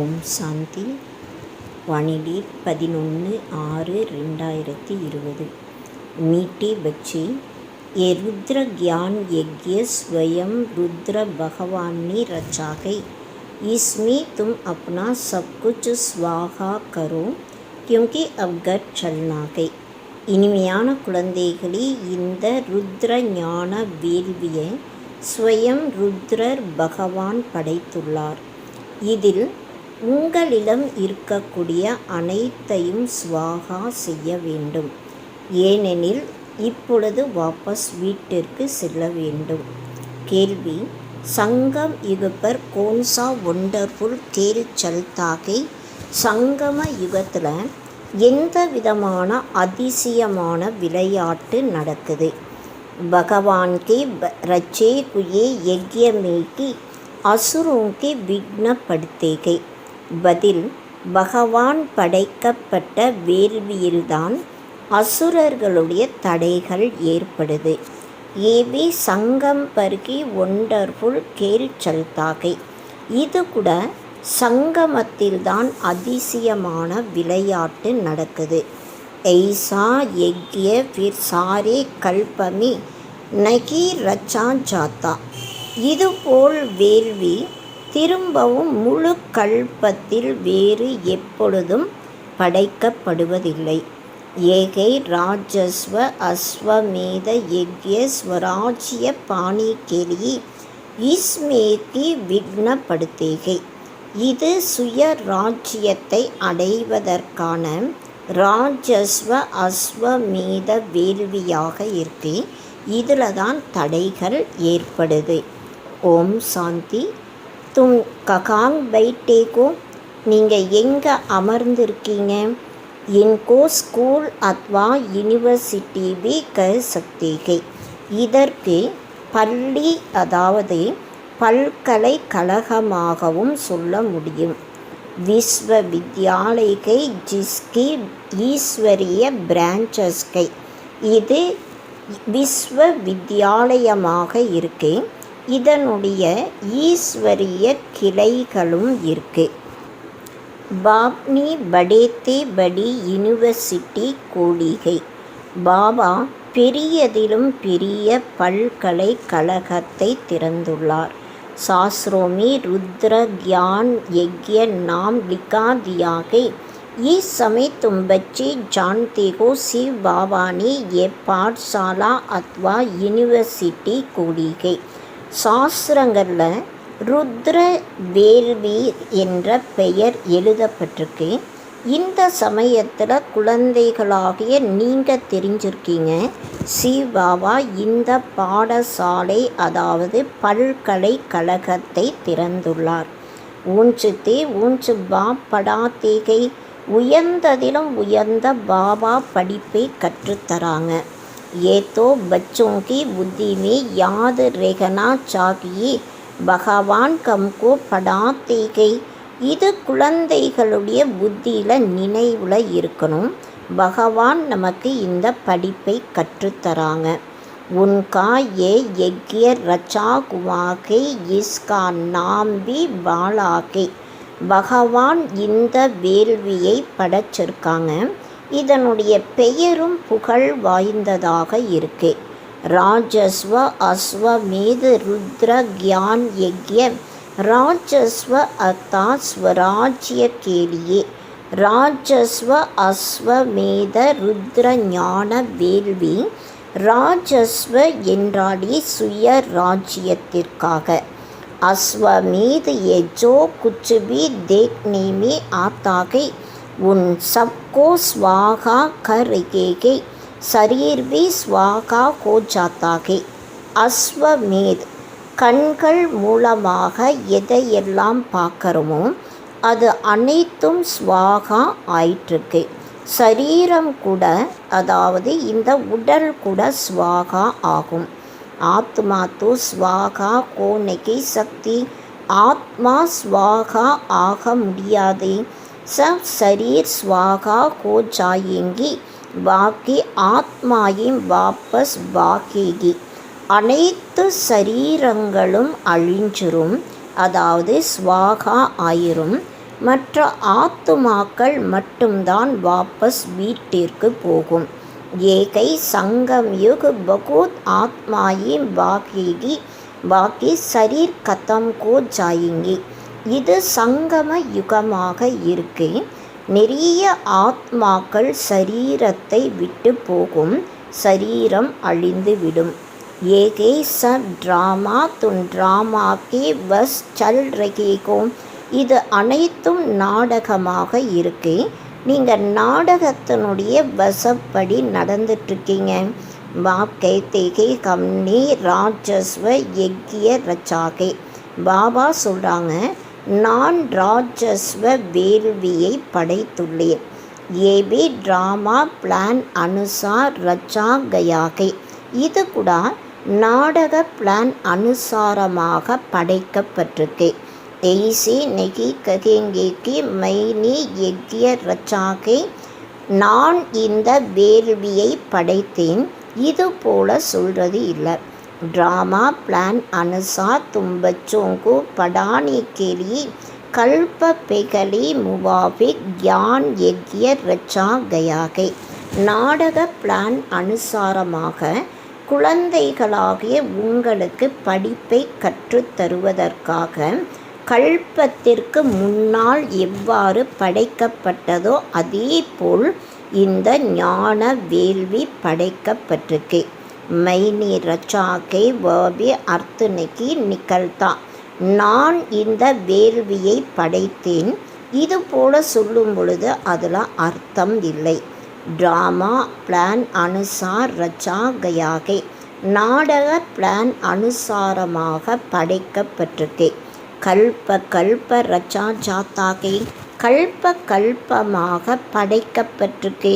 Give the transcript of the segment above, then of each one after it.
ஓம் சாந்தி. வானிலை 11/6/2020. मीठे बच्चे, ये रुद्र ज्ञान यज्ञ स्वयं रुद्र भगवान ने रचा है। इसमें तुम अपना सब कुछ स्वाहा करो क्योंकि अब घर चलना है. இனிமையான குழந்தைகளே, இந்த ருத்ர ஞான வேள்வியை ஸ்வயம் ருத்ரர் பகவான் படைத்துள்ளார். இதில் உங்களிடம் இருக்கக்கூடிய அனைத்தையும் ஸ்வாகா செய்ய வேண்டும். ஏனெனில் இப்பொழுது வாபஸ் வீட்டிற்கு செல்ல வேண்டும். கேள்வி: சங்கம் யுகப்பர் கோன்சா ஒண்டர்ஃபுல் கேல் சல்தாகை. சங்கம யுகத்தில் எந்த விதமான அதிசயமான விளையாட்டு நடக்குது? பகவான் கே ரச்சே குயே யஜ்யமேகி அசுரோங்கி விக்னப்படுத்தேகை. பதில்: பகவான் படைக்கப்பட்ட வேள்வியில்தான் அசுரர்களுடைய தடைகள் ஏற்படுது. ஏவி சங்கம் பருகி ஒண்டர்ஃபுல் கேல் சல்தாகை. இது கூட சங்கமத்தில்தான் அதிசயமான விளையாட்டு நடக்குது. ஐசா யக்ய ஃபிர் சாரே கல்பமே நகி ரச்சா ஜாத்தா. இதுபோல் வேள்வி திரும்பவும் முழு கல்பத்தில் வேறு எப்பொழுதும் படைக்கப்படுவதில்லை. ஏகை ராஜஸ்வ அஸ்வமேத யக்ய ஸ்வராஜ்ய பாணி கேலி இஸ்மேகி விக்னப்படுத்தேகை. இது சுய ராஜ்யத்தை அடைவதற்கான ராஜஸ்வ அஸ்வமேத வேள்வியாக இருக்கு. இதில் தான் தடைகள் ஏற்படுது. ஓம் சாந்தி. தும் ககாங் பைட்டேகோ. நீங்கள் எங்கே அமர்ந்திருக்கீங்க? இன்கோ ஸ்கூல் அத்வா யூனிவர்சிட்டி பி கர் சக்திகை. இதற்கு பள்ளி அதாவது பல்கலைக்கழகமாகவும் சொல்ல முடியும். விஸ்வவித்யாலயகை ஜிஸ்கி ஈஸ்வரிய பிரான்ச்சஸ்கை. இது விஸ்வவித்யாலயமாக இருக்கு. இதனுடைய ஈஸ்வரிய கிளைகளும் இருக்கு. பாப்னி படேத்தே படி யூனிவர்சிட்டி கோடிகை. பாபா பெரியதிலும் பெரிய பல்கலைக்கழகத்தை திறந்துள்ளார். சாஸ்திரோமி ருத்ர ज्ञान यज्ञ नाम लिखा दिया है. इस समय तुम बच्चे जानते हो शिव बाबा ने ये पाठशाला अथवा यूनिवर्सिटी खोली है. சாஸ்திரங்களில் ருத்ர வேள்வி என்ற பெயர் எழுதப்பட்டிருக்கு. இந்த சமயத்தில் குழந்தைகளாகிய நீங்கள் தெரிஞ்சிருக்கீங்க, சிவபாபா இந்த பாடசாலை அதாவது பல்கலைக்கழகத்தை திறந்துள்ளார். ஊஞ்சுத்தே ஊஞ்சு பாப் படாத்தேகை. உயர்ந்ததிலும் உயர்ந்த பாபா படிப்பை கற்றுத்தராங்க. ஏதோ பச்சோங்கி புத்திமே யாது ரெகனா சாகியே பகவான் கம்கோ படாத்தேகை. இது குழந்தைகளுடைய புத்தியில் நினைவில் இருக்கணும். பகவான் நமக்கு இந்த படிப்பை கற்றுத்தராங்க. உன்கா ஏ யக்ய ரச்சா குவாகை இஸ்கா நாம் பி பாலாகை. பகவான் இந்த வேள்வியை படைச்சிருக்காங்க. இதனுடைய பெயரும் புகழ் வாய்ந்ததாக இருக்கு. ராஜஸ்வ அஸ்வமேத ருத்ர ज्ञान यज्ञ ராஜஸ்வ அர்த்தா ஸ்வராஜ்ய கேலியே. ராஜஸ்வ அஸ்வமேத ருத்ர ஞான வேள்வி. ராஜஸ்வ என்றாலே சுய ராஜ்யத்திற்காக. அஸ்வமேத எஜோ குச்சுபி தேக்னேமே ஆத்தாகை. உன் சப்கோ ஸ்வாகா கரகேகை சரீர் பி ஸ்வாகா ஹோ ஜாத்தாகை. அஸ்வமேத் கண்கள் மூலமாக எதையெல்லாம் பார்க்குறோமோ அது அனைத்தும் ஸ்வாகா ஆயிட்டிருக்கு. சரீரம் கூட அதாவது இந்த உடல் கூட ஸ்வாகா ஆகும். ஆத்மா தோ ஸ்வாகா கோனகி சக்தி. ஆத்மா ஸ்வாகா ஆக முடியாது. சப் சரீர் ஸ்வாகா ஹோ ஜாயேங்கி பாக்கி ஆத்மாயும் வாபஸ் பாகேகி. அனைத்து சரீரங்களும் அழிஞ்சிரும், அதாவது ஸ்வாகா ஆயிரும். மற்ற ஆத்துமாக்கள் மட்டும்தான் வாபஸ் வீட்டிற்கு போகும். ஏகை சங்கம் யுக் பகுத் ஆத்மாயி பாகேகி பாக்கி சரீர் கதம் கோ ஜாயேங்கி. இது சங்கம யுகமாக இருக்கு. நிறைய ஆத்மாக்கள் சரீரத்தை விட்டு போகும். சரீரம் அழிந்துவிடும். AK sub drama Tun drama K bus சல் ரகேகோ. இது அனைத்தும் நாடகமாக இருக்கு. நீங்கள் நாடகத்தினுடைய வசப்படி நடந்துட்டுருக்கீங்க. பாப் கைத்தேகே கம்னி ராஜஸ்வ யக்ய ரச்சாகே. பாபா சொல்கிறாங்க, நான் ராஜஸ்வ வேள்வியை படைத்துள்ளேன். ஏபி ட்ராமா பிளான் அனுசார் ரச்சா கயாகே. இது கூட நாடக பிளான் அனுசாரமாக படைக்கப்பட்டிருக்கு. எய்சி நெகி ககேங்கேக்கி மைனி யக்ய ரச்சாகே. நான் இந்த வேள்வியை படைத்தேன் இது போல சொல்கிறது இல்லை. ड्रामा प्लान अनुसार तुम बच्चों को पढ़ाने के लिए कल्प पिघली मुवाफिक ज्ञान यज्ञ रचा गया है. நாடக பிளான் அனுசாரமாக குழந்தைகளாகிய உங்களுக்கு படிப்பை கற்றுத்தருவதற்காக கல்பத்திற்கு முன்னால் எவ்வாறு படைக்கப்பட்டதோ அதேபோல் இந்த ஞான வேள்வி படைக்கப்பட்டிருக்கு. மைனி ரச்சாகே வபி அர்த்தனைக்கு நிகழ்த்தா. நான் இந்த வேள்வியை படைத்தேன் இது போல சொல்லும் பொழுது அதில் அர்த்தம் இல்லை. ட்ராமா பிளான் அனுசார் ரச்சா கயாகே. நாடக பிளான் அனுசாரமாக படைக்கப்பட்டிருக்கு. கல்ப கல்ப ரச்சா ஜாத்தாகே. கல்ப கல்பமாக படைக்கப்பட்டிருக்கு.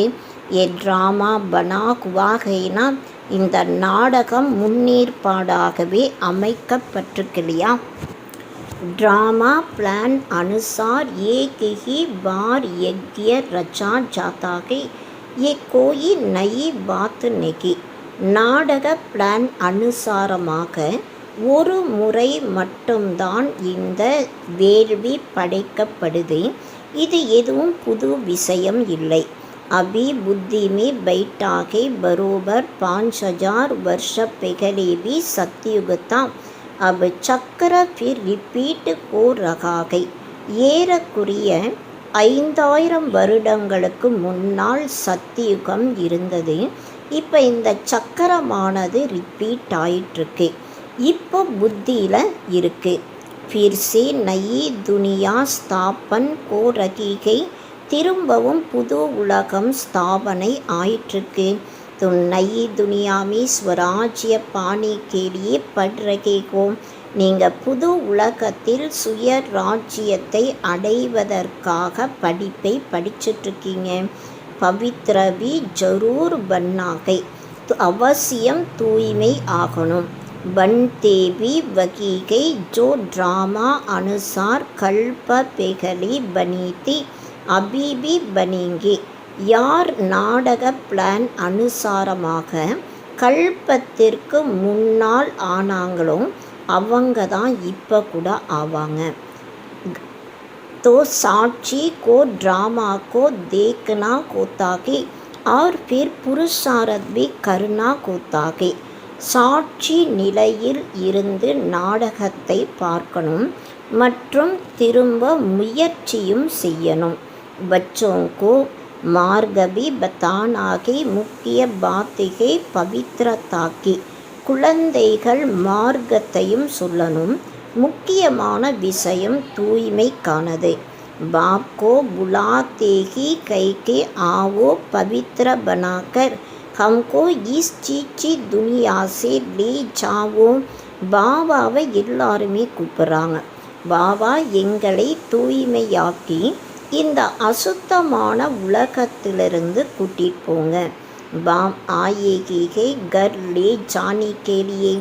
ஏ ட்ராமா பனா குவாகைனா. இந்த நாடகம் முன்னேற்பாடாகவே அமைக்கப்பட்டிருக்கலையா. ड्रामा प्लान अनुसार एक ही बार यज्ञ रचा जाता है. ये कोई नई बात नहीं. நாடக பிளான் அனுசாரமாக ஒரு முறை மட்டும்தான் இந்த வேள்வி படைக்கப்படுது. இது எதுவும் புது விஷயம் இல்லை. अभी बुद्धि में बैठा के बरोबर 5000 वर्ष पहले भी सतयुग था. अब चक्र फिर रिपीट हो रहा है. ஏறக்குறைய 5000 வருடங்களுக்கு முன்னால் சத்தியுகம் இருந்தது. இப்போ இந்த சக்கரமானது ரிப்பீட் ஆயிட்டுருக்கு. இப்போ புத்தியில் இருக்குது. फिर से नई दुनिया स्थापन को रही है. திரும்பவும் புது உலகம் ஸ்தாபனை ஆயிற்றுக்கு. तो नई दुनिया में स्वराज्य पाने के लिए पढ़ रहे हो. நீங்கள் புது உலகத்தில் சுய ராஜ்யத்தை அடைவதற்காக படிப்பை படிச்சுட்ருக்கீங்க. பவித்ரவி ஜரூர் பன்னாகை. அவசியம் தூய்மை ஆகணும். பன்தேவி வகீகை ஜோ ட்ராமா அனுசார் கல்ப பெகலி பனீதி அபிபி பனீங்கி. யார் நாடக பிளான் அனுசாரமாக கல்பத்திற்கு முன்னால் ஆனாங்களோ அவங்க தான் இப்போ கூட ஆவாங்க. तो साक्षी को ड्रामा को देखना होता है और फिर पुरुषार्थ भी करना होता है. சாட்சி நிலையில் இருந்து நாடகத்தை பார்க்கணும் மற்றும் திரும்ப முயற்சியும் செய்யணும். बच्चों को मार्ग भी बताना है. मुख्य बात है पवित्रता की. குழந்தைகள் மார்க்கத்தையும் சொல்லணும். முக்கியமான விஷயம் தூய்மைக்கானது. बाप को बुलाते ही कह के आओ पवित्र बनाकर हमको इस चीची दुनिया से ले जाओ. பாபாவை எல்லாருமே கூப்பிட்றாங்க. பாபா எங்களை தூய்மையாக்கி இந்த அசுத்தமான உலகத்திலிருந்து கூட்டிகிட்டு போங்க. பாம் ஆயேகே கர் லே ஜானி கேலியே.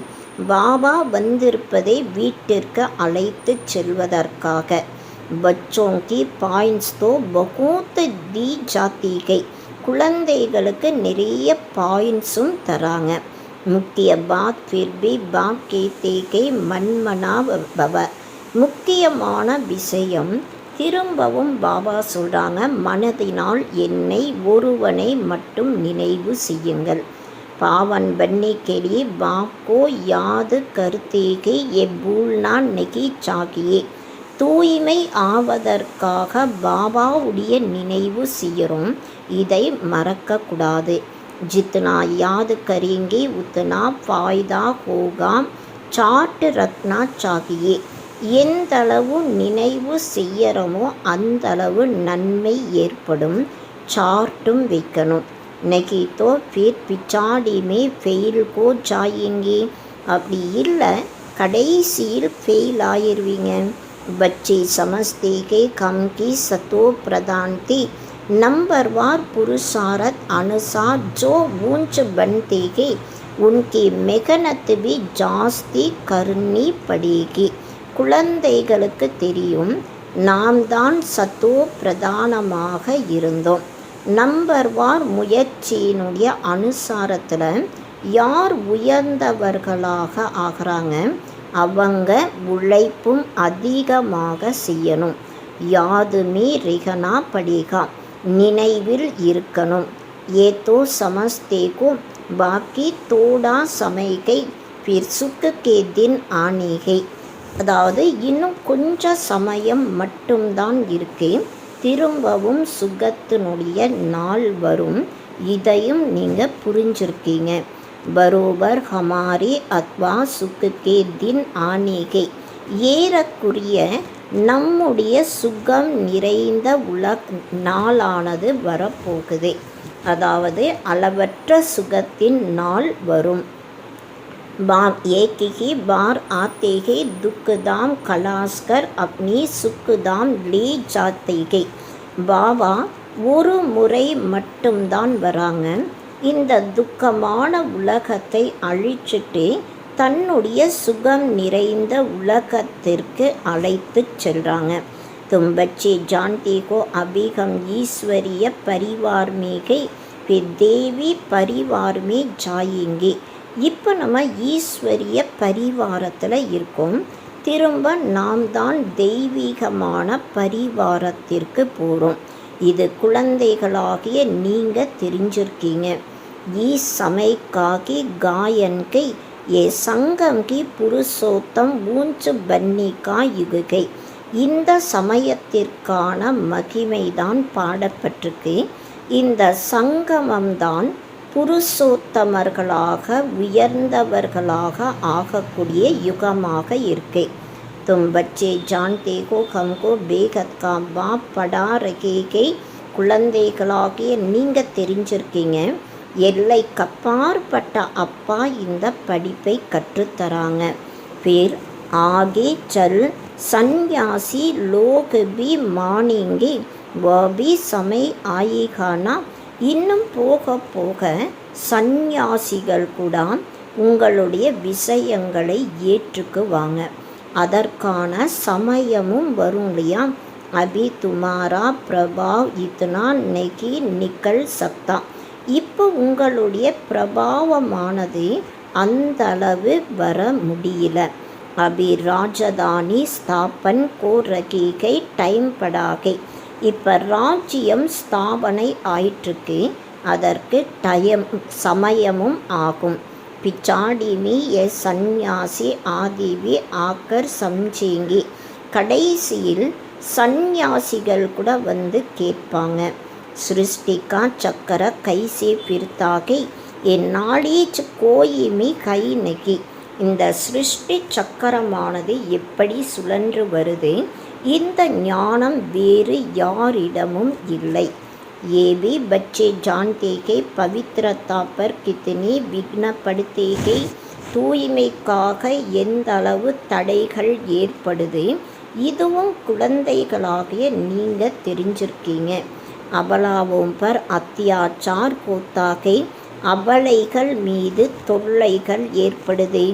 பாபா வந்திருப்பதை வீட்டிற்கு அழைத்து செல்வதற்காக. பச்சோं की பாயிண்ட்ஸ் तो बहुत दी जाती है. குழந்தைகளுக்கு நிறைய பாயிண்ட்ஸும் தராங்க. முக்கிய பாத் फिर भी बाप कहते हैं मनमना भव. முக்கியமான விஷயம் திரும்பவும் பாபா சொல்கிறாங்க, மனதினால் என்னை ஒருவனை மட்டும் நினைவு செய்யுங்கள். பாவன் பன்னி के பாப்கோ யாது கருத்தேகே ये भूलना नहीं चाहिए. தூய்மை ஆவதற்காக பாபாவுடைய நினைவு செய்கிறோம், இதை மறக்கக்கூடாது. ஜித்னா யாது கரேங்கே உத்னா ஃபாய்தா ஹோகா சாட் ரத்னா சாகியே. எந்தளவு நினைவு செய்யறோமோ அந்தளவு நன்மை ஏற்படும். சார்ட்டும் வைக்கணும். நகி தோ ஃபிர் பிச்சாடி மே ஃபெயில் கோ ஜாயேங்கே. அப்படி இல்லை, கடைசியில் ஃபெயில் ஆயிடுவீங்க. बच्चे समझते के कम की सतो प्रदान थी. नंबरवार पुरुषार्थ अनुसार जो ऊंच बनते के उनकी मेहनत भी जास्ती करनी पड़ेगी. குழந்தைகளுக்கு தெரியும், நாம் தான் சத்தோ பிரதானமாக இருந்தோம். நம்பர்வார் முயற்சியினுடைய அனுசாரத்தில் யார் உயர்ந்தவர்களாக ஆகிறாங்க, அவங்க உழைப்பும் அதிகமாக செய்யணும். யாதுமே ரிகனா படிகா, நினைவில் இருக்கணும். ஏதோ சமஸ்தேகோ பாக்கி தோடா சமைகை பிர் சுக்கு கே தின் ஆனேகை. அதாவது இன்னும் கொஞ்சம் சமயம் மட்டும்தான் இருக்கு, திரும்பவும் சுகத்தினுடைய நாள் வரும். இதையும் நீங்கள் புரிஞ்சிருக்கீங்க. பரோபர் ஹமாரி அத்வா சுக்குக்கே தின் ஆனேகை. ஏறக்குரிய நம்முடைய சுகம் நிறைந்த நாளானது வரப்போகுது. அதாவது அளவற்ற சுகத்தின் நாள் வரும். बार एक ही बार आते हैं दुखदाम खलासकर अपनी सुखदाम ले जाते हैं. பாபா ஒரு முறை மட்டும்தான் வராங்க. இந்த துக்கமான உலகத்தை அழிச்சிட்டு தன்னுடைய சுகம் நிறைந்த உலகத்திற்கு அழைத்து செல்றாங்க. तुम बच्चे जानते हो अभी हम ईश्वरीय परिवार में गए फिर देवी परिवार में जाएंगे. இப்போ நம்ம ஈஸ்வரிய பரிவாரத்தில் இருக்கோம், திரும்ப நாம் தான் தெய்வீகமான பரிவாரத்திற்கு போகிறோம். இது குழந்தைகளாகிய நீங்கள் தெரிஞ்சிருக்கீங்க. ஈ சமைக்காகி காயன்கை ஏ சங்கம் கி புருஷோத்தம் ஊஞ்சு பன்னிகா யுகை. இந்த சமயத்திற்கான மகிமைதான் பாடப்பட்டிருக்கு. இந்த சங்கமம்தான் புருஷோத்தமர்களாக உயர்ந்தவர்களாக ஆகக்கூடிய யுகமாக இருக்கு. தும் பச்சே ஜான்தே கோ ஹம்கோ பேகத் கா பாப் படா ரகேகை. குழந்தைகளாகிய நீங்கள் தெரிஞ்சிருக்கீங்க, எல்லை கப்பாற்பட்ட அப்பா இந்த படிப்பை கற்றுத்தராங்க. பேர் ஆகே சல் சந்நியாசி லோக் பி மானேங்கே வபி சமை ஆயேகானா. இன்னும் போக போக சந்நியாசிகள் கூட உங்களுடைய விஷயங்களை ஏற்றுக்குவாங்க. அதற்கான சமயமும் வரும் இல்லையா. அபி துமாரா பிரபாவ் இத்னா நெகி நிக்கல் சக்தா. இப்போ உங்களுடைய பிரபாவமானது அந்த அளவு வர முடியல. அபி ராஜதானி ஸ்தாபன் கோ ரகீகை டைம் படாகை. இப்போ ராஜ்யம் ஸ்தாபனை ஆயிற்றுக்கு, அதற்கு சமயமும் ஆகும். பிச்சாடிமி ஏ சந்நியாசி ஆதிவி ஆக்கர் சம்சேங்கி. கடைசியில் சந்நியாசிகள் கூட வந்து கேட்பாங்க, சிருஷ்டிகா சக்கர கைசே பிரித்தாகை என் நாளீச் கோயிமி கை நகி. இந்த சிருஷ்டி சக்கரமானது எப்படி சுழன்று வருது, இந்த ஞானம் வேறு யாரிடமும் இல்லை. AB பச்சே ஜான்தேகே பவித்ரதா per கித்தனி விக்னப்படுத்தேகே. தூய்மைக்காக எந்த அளவு தடைகள் ஏற்படுது, இதுவும் குழந்தைகளாகிய நீங்கள் தெரிஞ்சிருக்கீங்க. அபலாவோம் பர் அத்தியாச்சார் போத்தாகை. அபலைகள் மீது தொல்லைகள் ஏற்படுது.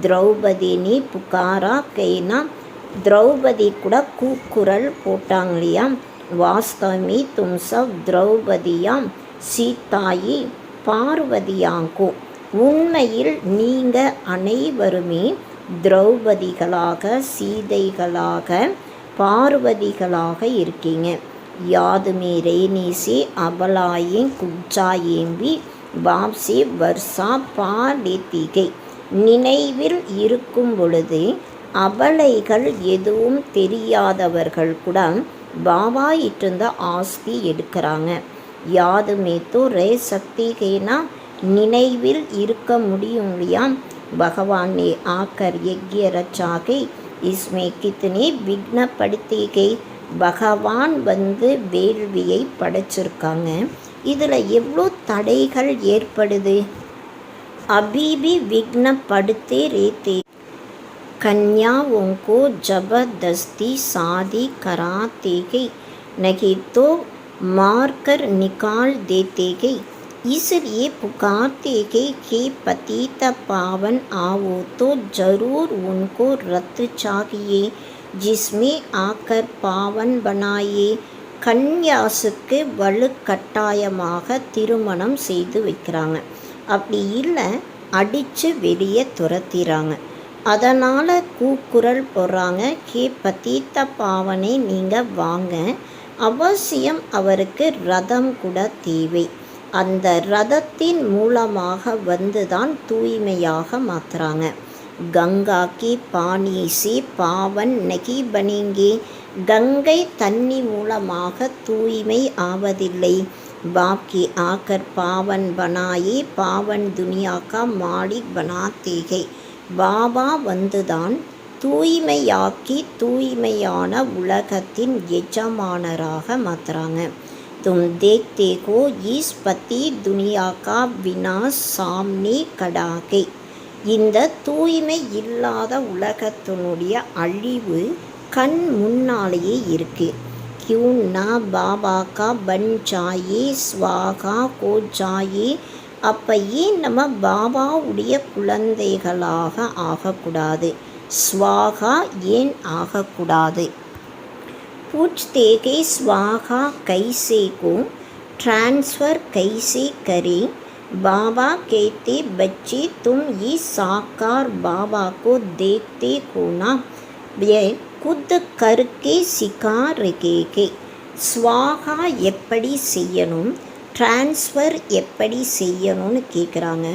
திரௌபதினி புகாரா கைனா. திரௌபதி கூட கூக்குரல் போட்டாங்க இல்லையா. வாஸ்தவமி தும் சவ் திரௌபதியாம் சீதாயி பார்வதியாங்கோ. உண்மையில் நீங்கள் அனைவருமே திரௌபதிகளாக சீதைகளாக பார்வதிகளாக இருக்கீங்க. யாதுமே ரேனிசே அபலாயே குப்ஜாயேம்பி பாப்சே வர்ஷா பாலிதிகை. நினைவில் இருக்கும் பொழுது அபலைகள் எதுவும் தெரியாதவர்கள் கூட பாபா இட்டிருந்த ஆஸ்தி எடுக்கிறாங்க. யாதுமே தோ ரே சக்தி கேனா நினைவில் இருக்க முடியும் இல்லையா. பகவான் ने आकर यज्ञ रचा के इसमें कितने विघ्न पड़ती गई. பகவான் வேள்வியை படைச்சிருக்காங்க, இதில் எவ்வளோ தடைகள் ஏற்படுது. அபிபி விக்னப்படுத்தே ரேத்தே कन्याओं को जबरदस्ती शादी कराते गई, नहीं तो मार कर निकाल देते गई. इसलिए पुकारते गए कि पतित पावन आओ तो जरूर उनको रत चाहिए जिसमें आकर पावन बनाए. கன்யாசுக்கு வலுக்கட்டாயமாக திருமணம் செய்து வைக்கிறாங்க. அப்படி இல்லை அடித்து வெளியே துரத்திறாங்க. அதனால் கூக்குரல் போடுறாங்க, கே பதீத்த பாவனை நீங்கள் வாங்க, அவசியம் அவருக்கு ரதம் கூட தேவை. அந்த ரதத்தின் மூலமாக தான் தூய்மையாக மாற்றுறாங்க. கங்கா கி பானி சே பாவன் நகி பனேங்கே. கங்கை தண்ணி மூலமாக தூய்மை ஆவதில்லை. பாப்கி ஆக்கர் பாவன் பனாயே பாவன் துனியா கா மாலிக் பனாத்தேகை. பாபா தான் தூய்மையாக்கி தூய்மையான உலகத்தின் எஜமானராக மாற்றுறாங்க. तुम देखते हो इस पति दुनिया का विनाश सामने खड़ा है. இந்த தூய்மை இல்லாத உலகத்தினுடைய அழிவு கண் முன்னாலேயே இருக்கு. क्यों ना बाबा का बन जाए स्वाहा को जाए. அப்போ ஏன் நம்ம பாபாவுடைய குழந்தைகளாக ஆகக்கூடாது, ஸ்வாகா ஏன் ஆகக்கூடாது. पूछते कि स्वाहा कैसे को ट्रांसफ़र कैसे करें. बाबा कहते बच्चे तुम इस साकार बाबा को देखते हो ना, ये खुद करके सिखा रहे. स्वाहा எப்படி செய்யணும், ட்ரான்ஸ்ஃபர் எப்படி செய்யணும்னு கேட்குறாங்க.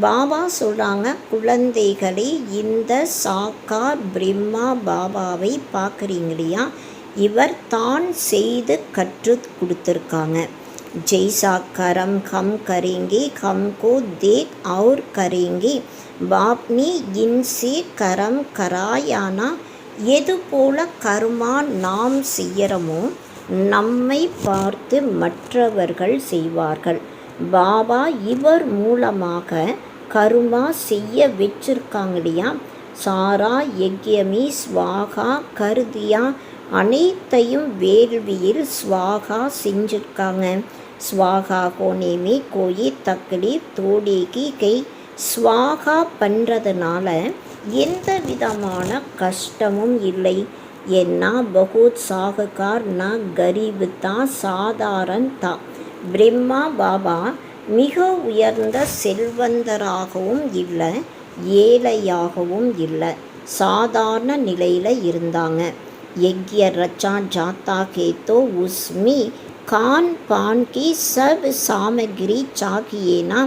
பாபா சொல்கிறாங்க, குழந்தைகளே இந்த சாக்கார் பிரம்மா பாபாவை பார்க்குறீங்க இல்லையா, இவர் தான் செய்து கற்று கொடுத்துருக்காங்க. ஜெய்சா கரம் ஹம் கரேங்கே ஹம்கோ தேக் और கரேங்கே. பாப்னி இன்சே கரம் கராயானா. எது போல கர்மா நாம் செய்கிறோமோ நம்மை பார்த்து மற்றவர்கள் செய்வார்கள். பாபா இவர் மூலமாக கர்மா செய்ய வச்சிருக்காங்க இல்லையா. சாரா யக்யமி ஸ்வாகா கருதியா. அனைத்தையும் வேள்வியில் ஸ்வாகா செஞ்சுருக்காங்க. ஸ்வாகா கோனேமே கோயி தக்லீஃப் தோடேகி கை. ஸ்வாகா பண்ணுறதுனால எந்த விதமான கஷ்டமும் இல்லை. ஏன்னா பகுத் சாகுகார் ந கரீப் தா சாதாரண் தா. பிரம்மா பாபா மிக உயர்ந்த செல்வந்தராகவும் இல்லை, ஏழையாகவும் இல்லை, சாதாரண நிலையில் இருந்தாங்க. यज्ञ रचा जाता है तो उसमें खान पान की सब सामग्री चाहिए ना.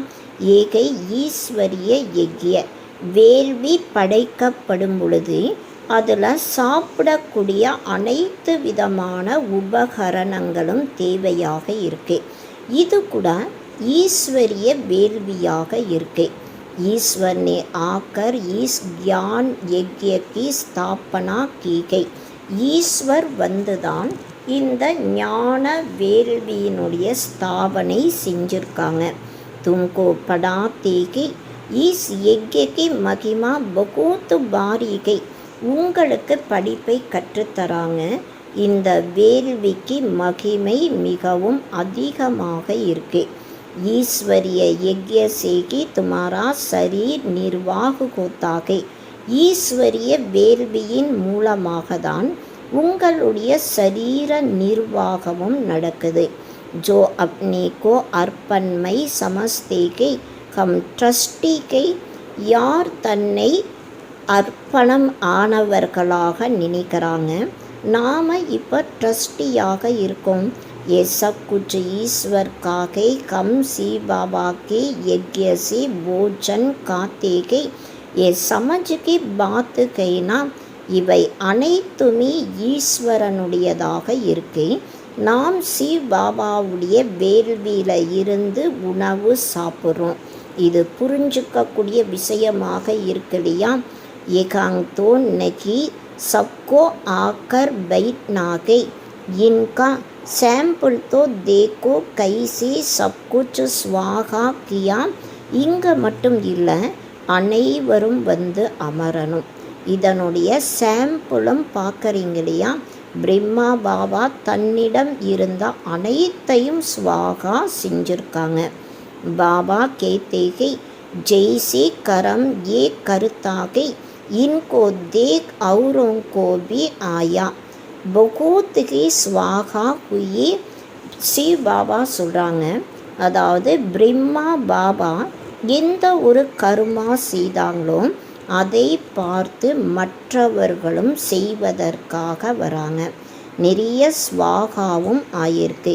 ஏகை ஈஸ்வரிய யஜ்ய. வேள்வி படைக்கப்படும் பொழுது அதில் சாப்பிடக்கூடிய அனைத்து விதமான உபகரணங்களும் தேவையாக இருக்கு. இது கூட ஈஸ்வரிய வேள்வியாக இருக்கு. ईश्वर ने आकर इस ज्ञान यज्ञ की स्थापना की गई. ஈஸ்வர் வந்துதான் இந்த ஞான வேள்வியினுடைய ஸ்தாபனை செஞ்சுருக்காங்க. तुमको पढ़ाते कि इस यज्ञ की महिमा बहुत बारीகை. உங்களுக்கு படிப்பை கற்றுத்தராங்க. இந்த வேள்விக்கு மகிமை மிகவும் அதிகமாக இருக்கு. ஈஸ்வரிய यज्ञ से कि तुम्हारा शरीर निर्वाह होता है. ஈஸ்வரிய வேள்வியின் மூலமாக தான் உங்களுடைய சரீர நிர்வாகமும் நடக்குது. जो अपने को अर्पणमय समझते कि हम ट्रस्टी के. யார் தன்னை அர்ப்பணம் ஆனவர்களாக நினைக்கிறாங்க நாம் இப்போ ட்ரஸ்டியாக இருக்கோம். ये सब कुछ ईश्वर का के कम सी बाबा के यज्ञ से भोजन खाते के ये समझ की बात कहना இவை அனைத்துமே ஈஸ்வரனுடையதாக இருக்கு. நாம் சிவ பாபாவுடைய வேள்வியில் இருந்து உணவு சாப்பிட்றோம். இது புரிஞ்சுக்கக்கூடிய விஷயமாக இருக்கு இல்லையா. ஏகாங் தோ நகி சப்கோ ஆக்கர் बैठना के इनका सैंपल तो देखो कैसे सब कुछ स्वाहा किया. இங்கே மட்டும் இல்லை, அனைவரும் வந்து அமரணும். இதனுடைய சாம்பிளும் பார்க்குறீங்க இல்லையா. பிரம்மா பாபா தன்னிடம் இருந்த அனைத்தையும் ஸ்வாகா செஞ்சுருக்காங்க. பாபா கேத்தேகை ஜெய்சி கரம் ஏ கருத்தாகை இன்கோ தேக் औरों को भी आया बहुत ही ஸ்வாகா हुई. சிவ பாபா சொல்கிறாங்க, அதாவது பிரம்மா பாபா எந்த ஒரு கர்மா செய்தாங்களோ அதை பார்த்து மற்றவர்களும் செய்வதற்காக வராங்க. நிறைய ஸ்வாகாவும் ஆயிருக்கு.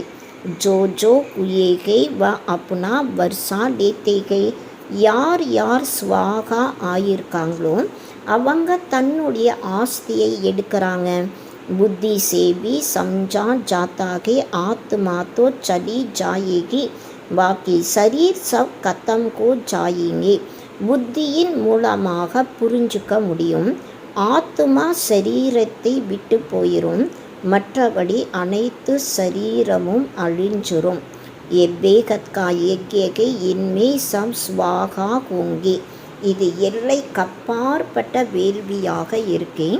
ஜோ ஜோ குயேகை வ அப்னா வர்ஷா லேத்தேகை. யார் யார் ஸ்வாகா ஆயிருக்காங்களோ அவங்க தன்னுடைய ஆஸ்தியை எடுக்கிறாங்க. புத்தி சேபி சம்ஜா ஜாத்தாகே ஆத்மா தோ சலி ஜாயேகி பாக்கி சரீர் சப் கத்தம் கோ ஜாயேங்கே. புத்தியின் மூலமாக புரிஞ்சுக்க முடியும். ஆத்மா சரீரத்தை விட்டு போயிடும், மற்றபடி அனைத்து சரீரமும் அழிஞ்சிரும். எப்பேகத்கா யக்யகை இன்மே சப் ஸ்வாகா ஹோங்கே. இது எல்லை கப்பாற்பட்ட வேள்வியாக இருக்கு.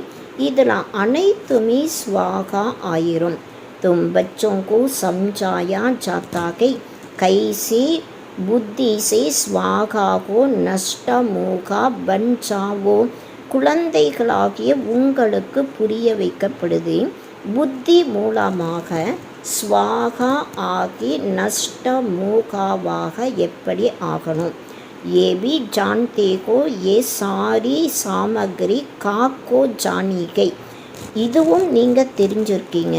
இதில் அனைத்துமே ஸ்வாகா ஆயிரும். तुम बच्चों को समझाया जाता है कैसे बुद्धि से स्वाहा को नष्ट मोगा बन जाओ. குழந்தைகளாகிய உங்களுக்கு புரிய வைக்கப்படுது, புத்தி மூலமாக ஸ்வாகா ஆகி நஷ்ட மோகாவாக எப்படி ஆகணும். ये भी जानते हो ये सारी सामग्री காக்கோ ஜானிகை. இதுவும் நீங்கள் தெரிஞ்சிருக்கீங்க.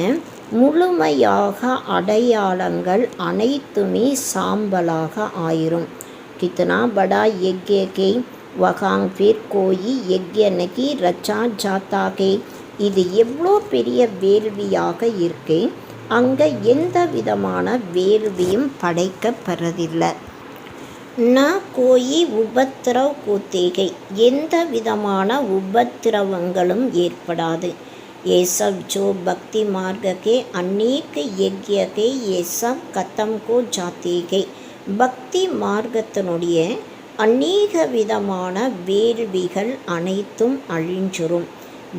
முழுமையாக அடையாளங்கள் அனைத்துமே சாம்பலாக ஆயிரும். கித்தனா படா யக்ய கே வகாங் ஃபிர் கோயி யக்ய நகி ரச்சா ஜாத்தா கே. இது எவ்வளோ பெரிய வேள்வியாக இருக்கு. அங்கே எந்த விதமான வேள்வியும் படைக்கப்படுறதில்லை. ந கோயி உபத்திரவ் கூத்தேகை. எந்த விதமான உபத்திரவங்களும் ஏற்படாது. ये सब जो भक्ति मार्ग के अनेक यज्ञ के ये सब खत्म को जाते गए. பக்தி மார்க்கத்தினுடைய அநேக விதமான வேள்விகள் அனைத்தும் அழிஞ்சிரும்.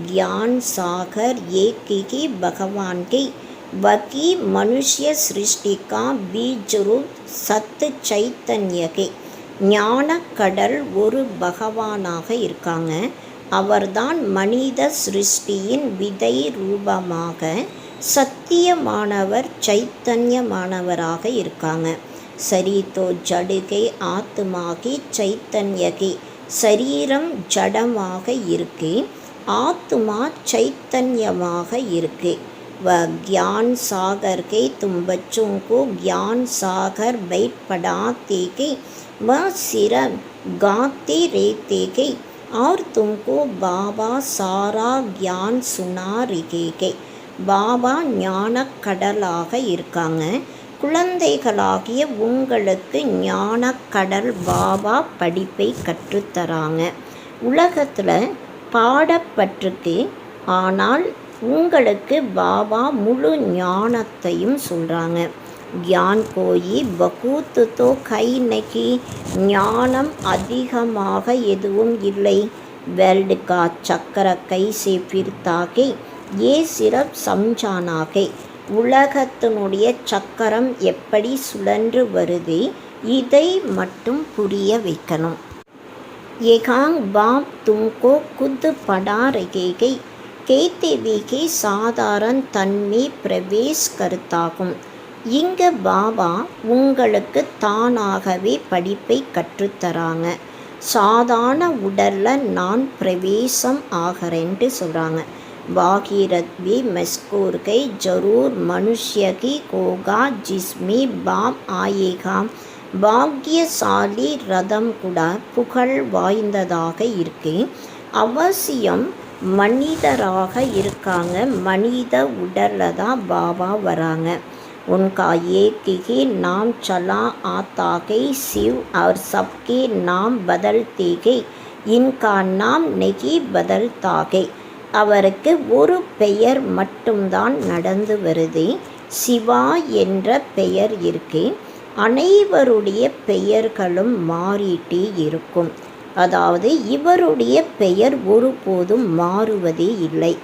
ज्ञान सागर एक ही भगवान के वकी मनुष्य सृष्टि का बीज रूप சத்து சைத்தன்யகே. ஞானக்கடல் ஒரு பகவானாக இருக்காங்க. அவர்தான் மனித சிருஷ்டியின் விதை ரூபமாக சத்தியமானவர், சைத்தன்யமானவராக இருக்காங்க. சரீதோ ஜடுகை ஆத்மாகி சைத்தன்யகே. சரீரம் ஜடமாக இருக்கு, ஆத்மா சைத்தன்யமாக இருக்கு. व ज्ञान सागर के तुम बच्चों को ज्ञान सागर बैठ पढ़ाते के व सिर गाते रहते के और तुमको बाबा सारा ज्ञान सुना रहे के. பாபா ஞான கடலாக இருக்காங்க. குழந்தைகளாகிய உங்களுக்கு ஞானக்கடல் பாபா படிப்பை கற்றுத்தராங்க. உலகத்தில் பாடப்பட்டிருக்கு, ஆனால் உங்களுக்கு பாபா முழு ஞானத்தையும் சொல்கிறாங்க. ज्ञान कोई बहुत तो कई नहीं. ஞானம் அதிகமாக எதுவும் இல்லை. வேர்ல்டு கா சக்கர கைசே फिरता ये सिर्फ समझाना है. உலகத்தினுடைய சக்கரம் எப்படி சுழன்று வருது, இதை மட்டும் புரிய வைக்கணும். ஏகாங் பாப் தும்கோ குத் படா ரகேகை कहते भी कि साधारण तन में प्रवेश करताகும். இங்கே பாபா உங்களுக்கு தானாகவே படிப்பை கற்றுத்தராங்க. சாதாரண உடலில் நான் பிரவேசம் ஆகிறேன்ட்டு சொல்கிறாங்க. भागीरथ भी मस्कूर गई जरूर मनुष्य की होगा जिसमें बाप आएगा. பாக்கியசாலி ரதம் கூட புகழ் வாய்ந்ததாக இருக்கு. அவசியம் மனிதராக இருக்காங்க. மனித உடலில் தான் பாபா வராங்க. उनका एक ही नाम चला आता है शिव और सबके नाम बदलते गए. इनका नाम नहीं बदलता है. அவருக்கு ஒரு பெயர் மட்டும்தான் நடந்து வருது. சிவா என்ற பெயர் இருக்கு. அனைவருடைய பெயர்களும் மாறிட்டே இருக்கும். அதாவது இவருடைய பெயர் ஒருபோதும் மாறுவதே இல்லை.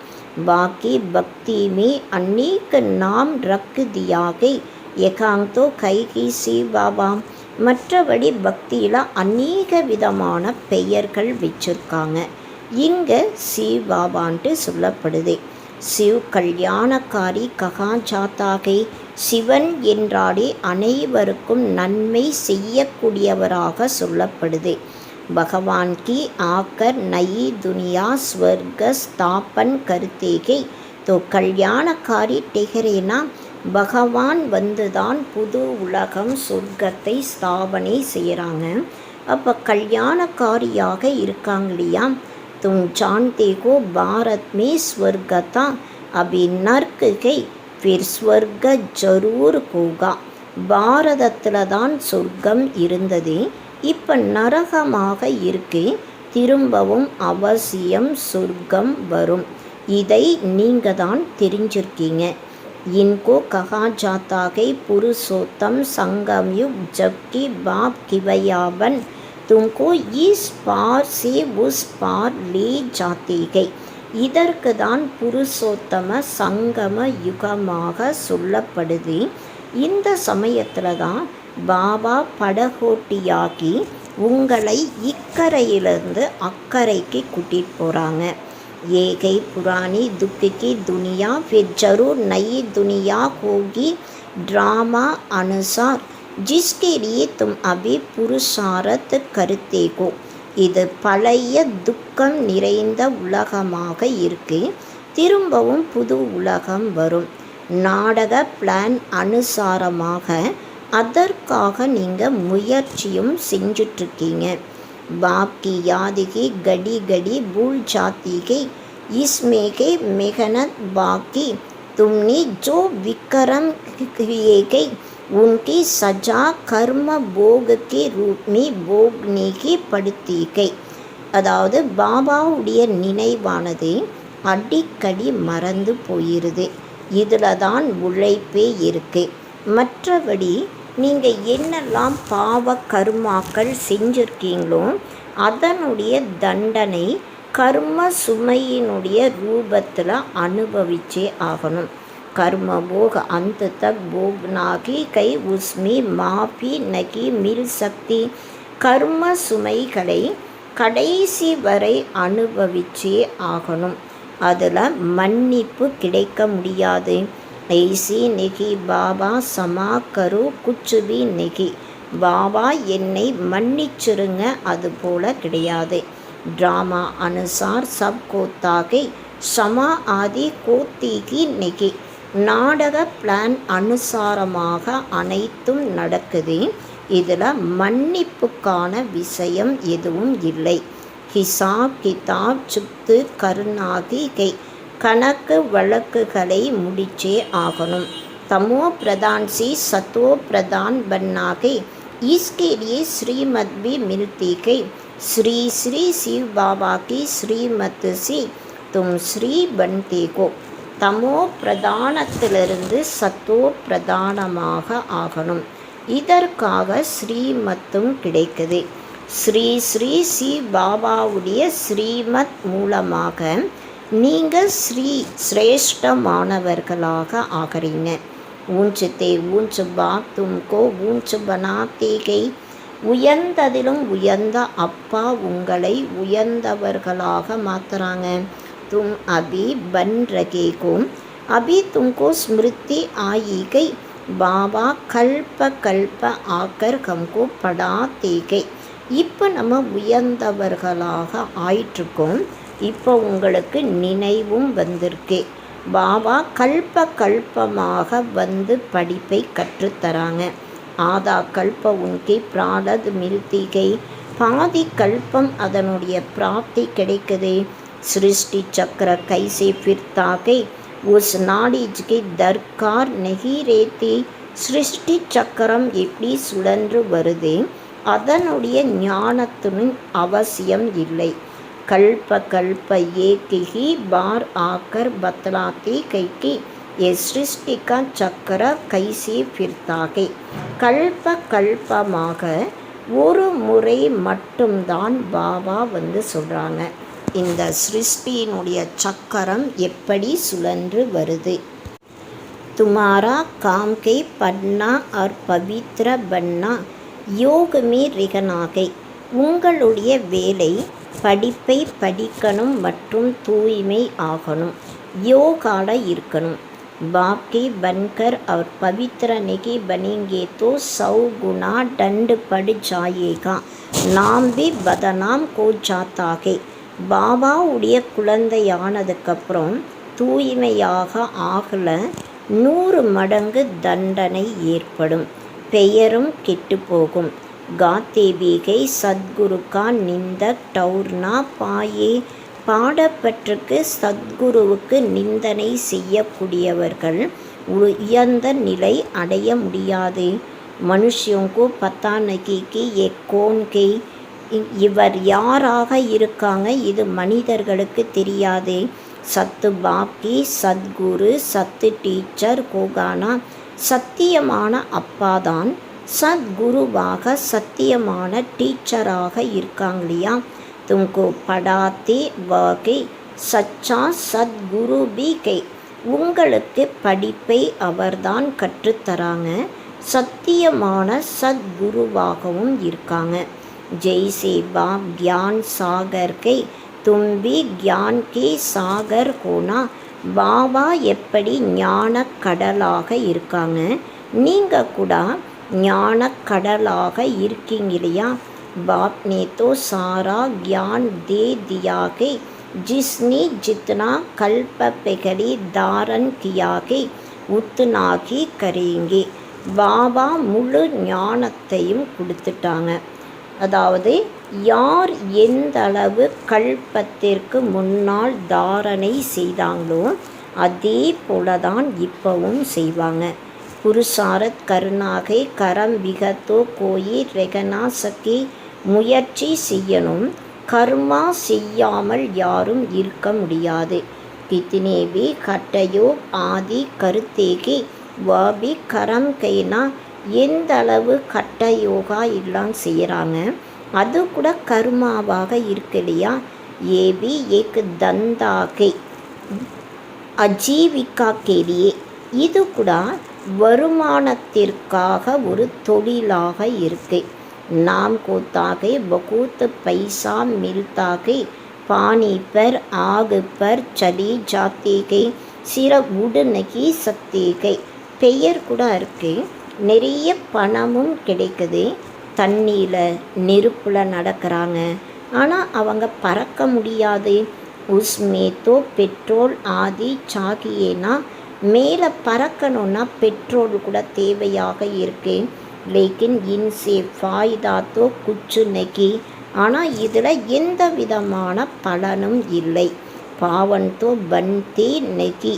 बाकी भक्ति में अनेक नाम रख दिया गई. एकांग तो कई की शिव बाबा. மற்றபடி பக்தியில் அநேக விதமான பெயர்கள் வச்சிருக்காங்க. இங்கே சிவ் பாபான்ட்டு சொல்லப்படுது. சிவ் கல்யாணக்காரி கஹா ஜாத்தாகை. சிவன் என்றாலே அனைவருக்கும் நன்மை செய்யக்கூடியவராக சொல்லப்படுது. भगवान की आकर नई दुनिया स्वर्ग स्थापन करते गए. तो கல்யாணக்காரி டெஹரேனா பகவான் வந்து தான் புது உலகம் சொர்க்கத்தை ஸ்தாபனை செய்கிறாங்க. அப்போ கல்யாணக்காரியாக இருக்காங்க இல்லையா. तुम जानते हो भारत में स्वर्ग था अभी नर्क गई फिर स्वर्ग जरूर होगा. பாரதத்தில் தான் சொர்க்கம் இருந்தது. இப்போ நரகமாக இருக்கு. திரும்பவும் அவசியம் சொர்க்கம் வரும். இதை நீங்கள் தான் தெரிஞ்சிருக்கீங்க. इनको कहा जाता है पुरुषोत्तम संगम युग जबकि बाप किवयावन तुमको इस पार से उस पार ले जाते गए. இதற்கு தான் புருஷோத்தம சங்கம யுகமாக சொல்லப்படுது. இந்த சமயத்தில் தான் பாபா படகோட்டியாக்கி உங்களை இக்கரையிலிருந்து அக்கறைக்கு கூட்டிகிட்டு போகிறாங்க. ஏகை புராணி துக்கிக்கு துனியா फिर जरूर नई दुनिया होगी ड्रामा अनुसार जिसके लिए तुम अभी पुरुषार्थ करते हो. இது பழைய துக்கம் நிறைந்த உலகமாக இருக்கு. திரும்பவும் புது உலகம் வரும். நாடக பிளான் அனுசாரமாக அதற்காக நீங்கள் முயற்சியும் செஞ்சிட்ருக்கீங்க. பாப் की याद की घड़ी घड़ी भूल जाती है. इसमें के मेहनत बाकी तुमने जो विक्रम किए गए उनकी सजा कर्म भोग के रूप में भोगने की पड़ती गई. அதாவது பாபாவுடைய நினைவானது அடிக்கடி மறந்து போயிருது. இதில் தான் உழைப்பே இருக்குது. மற்றபடி நீங்கள் என்னெல்லாம் பாவ கர்மாக்கள் செஞ்சுருக்கீங்களோ அதனுடைய தண்டனை கர்ம சுமையினுடைய ரூபத்தில் அனுபவிச்சே ஆகணும். கர்ம போக அந்த தக் போக்னாகி கை உஸ்மி மாஃபி நகி மில் சக்தி. கர்ம சுமைகளை கடைசி வரை அனுபவிச்சே ஆகணும். அதில் மன்னிப்பு கிடைக்க முடியாது. ஐசி நெகி பாபா சமா கரு குச்சு பி நெகி. பாபா என்னை மன்னிச்சிருங்க அது போல கிடையாது. ட்ராமா அனுசார் சப் கோத்தாகை சமா ஆதி கோத்திகி நெகி. நாடக பிளான் அனுசாரமாக அனைத்தும் நடக்குது. இதில் மன்னிப்புக்கான விஷயம் எதுவும் இல்லை. ஹிசாப் கிதாப் சுத்து கருணாகி கை. கணக்கு வழக்குகளை முடிச்சே ஆகணும். तमो प्रधान से सतो प्रधान बनना गई. इसके लिए श्रीमत भी मिलती गई. श्री श्री शिव बाबा की श्रीमत से तुम श्री बनते हो. तमो பிரதானத்திலிருந்து சத்தோ பிரதானமாக ஆகணும். இதற்காக ஸ்ரீமத்தும் கிடைக்குது. ஸ்ரீ ஸ்ரீ சிவ் பாபாவுடைய ஸ்ரீமத் மூலமாக நீங்கள் சிரேஷ்டமானவர்களாக ஆகிறீங்க. ஊஞ்சத்தை ஊஞ்சு பாப் தும்கோ ஊஞ்சு பனாத்தே கை. உயர்ந்ததிலும் உயர்ந்த அப்பா உங்களை உயர்ந்தவர்களாக மாற்றுறாங்க. तुम अभी बन रहे हो. अभी तुमको स्मृति आई गई. பாபா கல்ப கல்ப ஆக்கர் हमको पढ़ाते गए. இப்போ நம்ம உயர்ந்தவர்களாக ஆயிட்டிருக்கோம். இப்போ உங்களுக்கு நினைவும் வந்திருக்கு. பாபா கல்பமாக வந்து படிப்பை கற்றுத்தராங்க. ஆதா கல்ப உன்கி பிராரத் மில்திகை, பாதி கல்பம் அதனுடைய பிராப்தி கிடைக்குது. சிருஷ்டி சக்கர கைசே ஃபிர்தாகை, உஸ் நாடிஜ்கி தர்கார் நெகி ரேத்தி. சிருஷ்டி சக்கரம் எப்படி சுழன்று வருது, அதனுடைய ஞானத்தின் அவசியம் இல்லை. கல்ப ஏகி பார் ஆக்கர் பத்லாத்தி கைக்கி, ये सृष्टि का चक्र कैसे फिरता है. கல்பமாக ஒரு முறை மட்டும்தான் பாபா வந்து சொல்கிறாங்க, இந்த சிருஷ்டியினுடைய சக்கரம் எப்படி சுழன்று வருது. துமாரா காம் கே பட்னா और பவித்ர பன்னா யோக மே ரிகனாகை. உங்களுடைய வேலை படிப்பை படிக்கணும் மற்றும் தூய்மை ஆகணும், யோகால இருக்கணும். बाप के बनकर और पवित्र नहीं बनेंगे तो 100 गुना दंड पड़ जाएगा. நாம் भी बदनाम को जाता है. பாபாவுடைய குழந்தையானதுக்கப்புறம் தூய்மையாக ஆகல 100 மடங்கு தண்டனை ஏற்படும், பெயரும் கெட்டு போகும். गाते भी गए सद्गुरु का निंदक टौरना पाए. பாடப்பட்டிருக்கு சத்குருவுக்கு நிந்தனை செய்யக்கூடியவர்கள் உயர்ந்த நிலை அடைய முடியாது. மனுஷியோங்கோ பத்தா நகிக்கு எக்கோன்கை, இவர் யாராக இருக்காங்க இது மனிதர்களுக்கு தெரியாது. சத்து பாப்கி சத்குரு சத்து டீச்சர் கோகானா, சத்தியமான அப்பாதான் சத்குருவாக சத்தியமான டீச்சராக இருக்காங்க இல்லையா. तुमको पढ़ाते वाकई सच्चा सद्गुरु भी கை. உங்களுக்கு படிப்பை அவர்தான் கற்றுத்தராங்க, சத்தியமான சத்குருவாகவும் இருக்காங்க. ஜெய்சே பாப் கியான் சாகர் கை, தும்பி கியான் கே சாகர் ஹோனா. பாபா எப்படி ஞான கடலாக இருக்காங்க, நீங்கள் கூட ஞான கடலாக இருக்கீங்க இல்லையா. बाप ने तो सारा ज्ञान दे दिया है, जिसने जितना कल्प पहले धारण किया है उतना ही करेंगे. பாபா முழு ஞானத்தையும் கொடுத்துட்டாங்க. அதாவது யார் எந்த அளவு கல்பத்திற்கு முன்னால் தாரணை செய்தாங்களோ அதே போல தான் இப்போவும் செய்வாங்க. புருஷாரத் கருணாகை கரம் விகத்தோ கோயி ரெகனா சக்கி. முயற்சி செய்யணும், கர்மா செய்யாமல் யாரும் இருக்க முடியாது. கித்னேபி கட்டையோ ஆதி கருத்தேகி வாபி கரம் கைனா. எந்த அளவு கட்ட யோகா எல்லாம் செய்கிறாங்க அது கூட கர்மாவாக இருக்கு இல்லையா. ஏபி ஏக் தந்தாகை அஜீவிகா கேலியே, இது கூட வருமானத்திற்காக ஒரு தொழிலாக இருக்கு. நாம் கோத்தாகை பகூத் பைசா மில்தாகை, பானி பர் ஆகு பர் சலி ஜாத்தேகை, சிற உடுநகி சத்தேகை. பெயர் கூட இருக்கு, நிறைய பணமும் கிடைக்குது. தண்ணியில் நெருப்பில் நடக்கிறாங்க, ஆனால் அவங்க பறக்க முடியாது. உஸ்மே தோ பெட்ரோல் ஆதி சாகியேனா. மேலே பறக்கணுன்னா பெட்ரோல் கூட தேவையாக இருக்கு. லேக்கின் இன்சே ஃபாய்தா தோ குச்சு நகி. ஆனால் இதில் எந்த விதமான பலனும் இல்லை. பாவன் தோ பன்தே நகி.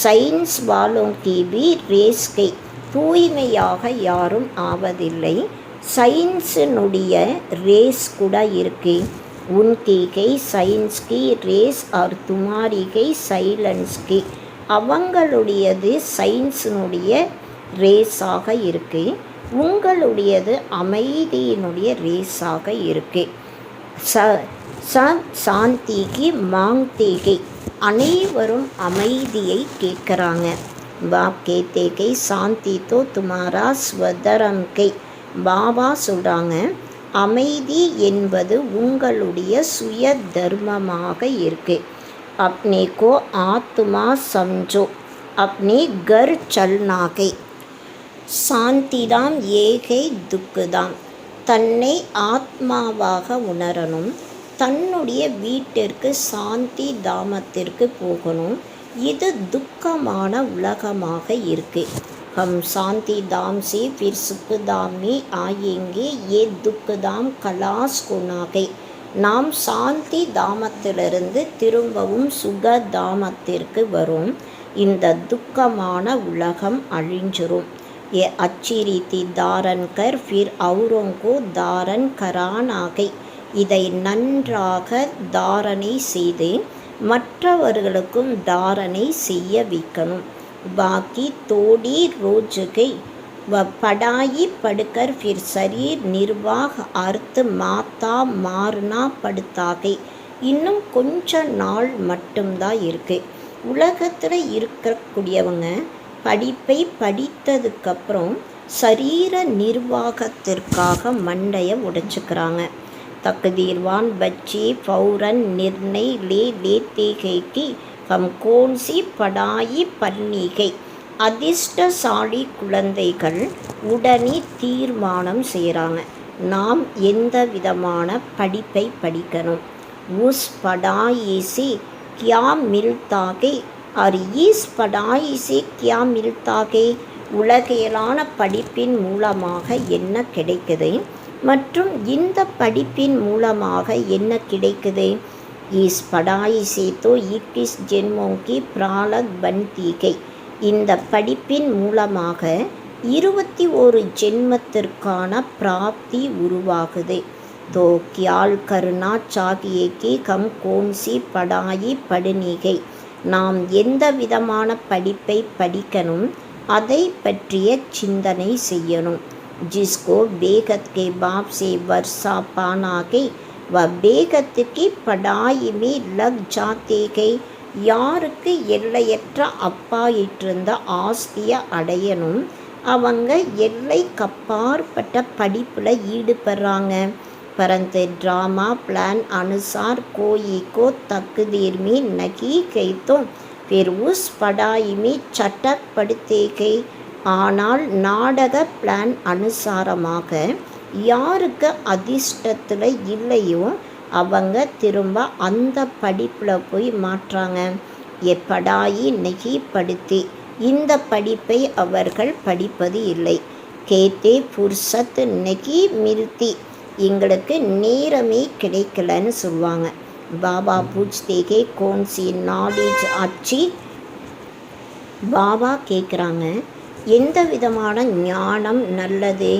சயின்ஸ் வாலோம் கி பி ரேஸ் கை. தூய்மையாக யாரும் ஆவதில்லை, சயின்ஸினுடைய ரேஸ் கூட இருக்கு. உன்கி கை சயின்ஸ் கி ரேஸ் ஆர் துமாரி கை சைலன்ஸ் கி. அவங்களுடையது சயின்ஸினுடைய ரேஸாக இருக்குது, உங்களுடையது அமைதியினுடைய ரேஸாக இருக்குது. சாந்திக்கு மாங்தேகை. அனைவரும் அமைதியை கேட்குறாங்க. பாப் கேத்தேகை சாந்தி தோ துமாரா ஸ்வதரம் கை. பாபா சொல்கிறாங்க, அமைதி என்பது உங்களுடைய சுய தர்மமாக இருக்குது. अपने को आत्मा समझो, अपने घर चलना है. சாந்திதாம் ஏகை துக்குதாம். தன்னை ஆத்மாவாக உணரணும், தன்னுடைய வீட்டிற்கு சாந்தி தாமத்திற்கு போகணும். இது துக்கமான உலகமாக இருக்கு. ஹம் சாந்தி தாம் से फिर सुख धाम में आएंगे ये दुख धाम கலாஸ் குணாகை. நாம் சாந்தி தாமத்திலிருந்து திரும்பவும் சுக தாமத்திற்கு வரும். இந்த துக்கமான உலகம் அழிஞ்சிரும். ये अच्छी रीति धारण कर फिर औरों को धारण करानाகை. இதை நன்றாக தாரணை செய்து மற்றவர்களுக்கும் தாரணை செய்ய வைக்கணும். பாக்கி தோடி ரோஜுகை पढ़ाई पढ़कर फिर शरीर निर्वाह अर्थ माता मारना पड़ताகை. இன்னும் கொஞ்ச நாள் மட்டும்தான் இருக்கு. உலகத்தில் இருக்கக்கூடியவங்க படிப்பை படித்ததுக்கப்புறம் சரீர நிர்வாகத்திற்காக மண்டையை உடைச்சுக்கிறாங்க. तकदीरवान बच्चे फौरन निर्णय ले लेते हैं कि हम कौन सी पढ़ाई पढ़नी है. அதிர்ஷ்டசாலி குழந்தைகள் உடனே தீர்மானம் செய்கிறாங்க, நாம் எந்த விதமான படிப்பை படிக்கணும். உஸ் पढ़ाई से क्या मिलता है और इस पढ़ाई से क्या मिलता है. உலகியலான படிப்பின் மூலமாக என்ன கிடைக்குது மற்றும் இந்த படிப்பின் மூலமாக என்ன கிடைக்குது. इस पढ़ाई से तो 21 जन्मों की प्रारब्ध बनती है. இந்த படிப்பின் மூலமாக 21 ஜென்மத்திற்கான பிராப்தி உருவாகுது. तो ख्याल करना चाहिए कि हम कौन सी पढ़ाई पढ़नी है. நாம் எந்த விதமான படிப்பை படிக்கணும் அதை பற்றிய சிந்தனை செய்யணும். जिसको बेगत के बाप से वर्षा पाना है वह बेगत की पढ़ाई में लग जाते हैं. யாருக்கு எல்லையற்ற அப்பாயிட்டிருந்த ஆஸ்தியை அடையணும் அவங்க எல்லைக்கப்பாற்பட்ட படிப்பில் ஈடுபடுறாங்க. परंतु ड्रामा प्लान अनुसार कोई को तकदीर में नहीं गई तो फिर उस पढ़ाई में चटक पड़ते गई. ஆனால் நாடக பிளான் அனுசாரமாக யாருக்கு அதிர்ஷ்டத்தில் இல்லையோ அவங்க திரும்ப அந்த படிப்பில் போய் மாற்றாங்க. எப்படாயி நெகி படுத்தி இந்த படிப்பை அவர்கள் படிப்பது இல்லை. கேத்தே புர்சத் நெகி மில்தி எங்களுக்கு நேரமே கிடைக்கலன்னு சொல்லுவாங்க. பாபா பூஜ்தேகே கோன்சி நாலேஜ் ஆச்சி. பாபா கேட்குறாங்க, எந்த விதமான ஞானம் நல்லது.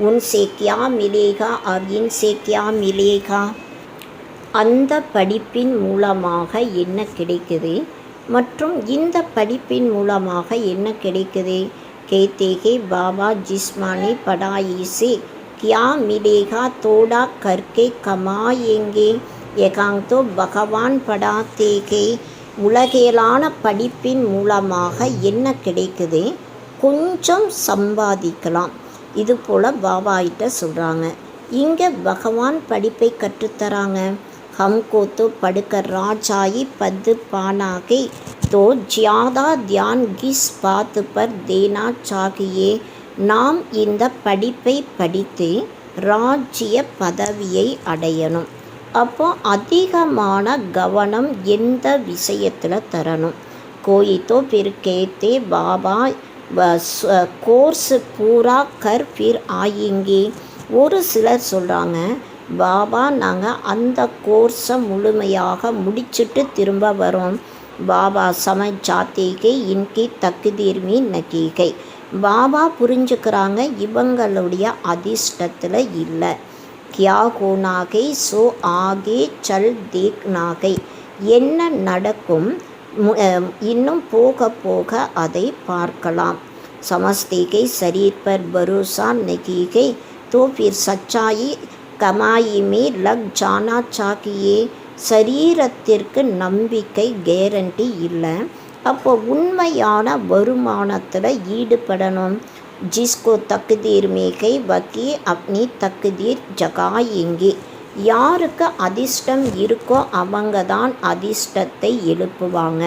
உன்சே கியா மிலேகா और इनसे क्या मिलेगा. அந்த படிப்பின் மூலமாக என்ன கிடைக்குது மற்றும் இந்த படிப்பின் மூலமாக என்ன கிடைக்குது. கேத்தேகே பாபா ஜிஸ்மானி पढ़ाई से क्या मिलेगा थोड़ा करके कमाएंगे. एकांग तो भगवान पढ़ाते हैं. உலகியலான படிப்பின் மூலமாக என்ன கிடைக்குது, கொஞ்சம் சம்பாதிக்கலாம். இது போல் பாபாகிட்ட சொல்கிறாங்க. இங்கே பகவான் படிப்பை கற்றுத்தராங்க. हमको तो पढ़कर राजाई पद पाना है तो ज़्यादा ध्यान किस बात पर देना चाहिए. நாம் இந்த படிப்பை படித்து ராஜ்ய பதவியை அடையணும். அப்போ அதிகமான கவனம் எந்த விஷயத்தில் தரணும். कोई तो फिर कहते बाबा கோர்ஸ் பூரா கர் ஃபிர் ஆயிங்கே. ஒரு சிலர் சொல்கிறாங்க, பாபா நாங்கள் அந்த கோர்ஸை முழுமையாக முடிச்சுட்டு திரும்ப வரோம். பாபா சமஜ் ஜாத்தேகை இன்கி தக்குதீர்மி நகீகை. பாபா புரிஞ்சுக்கிறாங்க இவங்களுடைய அதிர்ஷ்டத்தில் இல்லை. கியா ஹோனாகை சோ ஆகே சல் தேக்னாகை. என்ன நடக்கும் இன்னும் போக போக அதை பார்க்கலாம். समझते शरीर पर भरोसा नहीं है तो फिर सच्चाई कमाई में लग जाना चाहिए. சரீரத்திற்கு நம்பிக்கை கேரண்டி இல்லை. அப்போ உண்மையான வருமானத்தில் ஈடுபடணும். ஜிஸ்கோ தக்குதீர் மேகை வக்கி அப்னி தக்குதீர் ஜகாயேங்கி. யாருக்கு அதிர்ஷ்டம் இருக்கோ அவங்க தான் அதிர்ஷ்டத்தை எழுப்புவாங்க.